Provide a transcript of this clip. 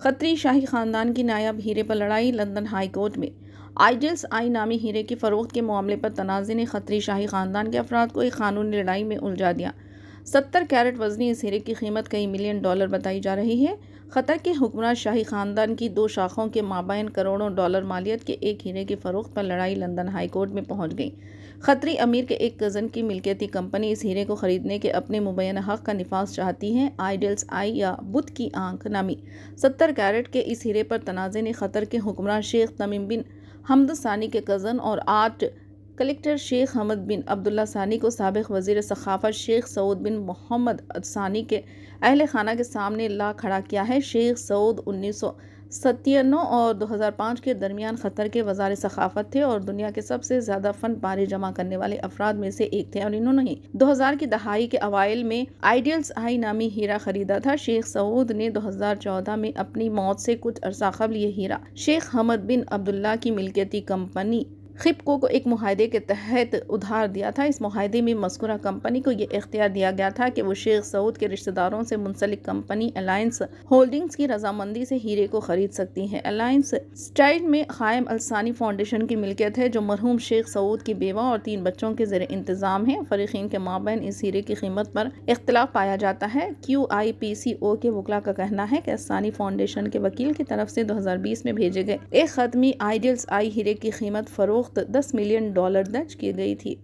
खतरी शाही खानदान की नायाब हीरे पर लड़ाई। लंदन हाई कोर्ट में आइडियल्स आई नामी हीरे की फरोख्त के मामले पर तनाज़े ने खतरी शाही खानदान के अफराद को एक कानूनी लड़ाई में उलझा दिया। 70 कैरेट वजनी इस हीरे की कीमत कई मिलियन डॉलर बताई जा रही है। खतर के हुक्मरान शाही खानदान की दो शाखों के माबैन करोड़ों डॉलर मालियत के एक हीरे की फरोख्त पर लड़ाई लंदन हाई कोर्ट में पहुंच गई। खतरी अमीर के एक कज़न की मिल्कियती कंपनी इस हीरे को खरीदने के अपने मुबैना हक़ का निफाज चाहती है। आइडियल्स आई या बुत की आंख नामी 70 कैरेट के इस हीरे पर तनाज़े ने खतर के हुक्मरान शेख तमीम बिन हमद सानी के कज़न और आर्ट कलेक्टर शेख हमद बिन अब्दुल्ला सानी को साबिक़ वज़ीर सखाफ़त शेख सऊद बिन मोहम्मद सानी के अहल खाना के सामने ला खड़ा किया है। शेख सऊद 1997 और 2005 के दरमियान खतर के वज़ार सखाफ़त थे और दुनिया के सबसे ज़्यादा फ़न पारे जमा करने वाले अफराद में से एक थे और इन्होंने 2000 की दहाई के अवाइल में आइडियल्स आई नामी हीरा खरीदा था। शेख सऊद ने 2014 में अपनी मौत से कुछ अरसा क़ब्ल ये हीरा शेख हमद बिन अब्दुल्ला की मिल्कियती कंपनी खिपको को एक मुआहदे के तहत उधार दिया था। इस मुआहदे में मज़कूरा कंपनी को ये इख्तियार दिया गया था कि वो शेख सऊद के रिश्तेदारों से मुंसलिक कंपनी अलायंस होल्डिंग्स की रजामंदी से हीरे को खरीद सकती है। अलायंस स्टाइल में क़ायम अलसानी फाउंडेशन की मिल्कियत है जो मरहूम शेख सऊद की बेवा और 3 बच्चों के ज़ेर इंतज़ाम है। फ़रीक़ीन के माबैन इस हीरे की कीमत पर इख्तिलाफ पाया जाता है। QIPCO के वकला का कहना है कि अलसानी फाउंडेशन के वकील की तरफ से 2020 में भेजे गए एक ख़त में आइडियल्स आई हीरे की कीमत फरोख्त $10 मिलियन दर्ज की गई थी।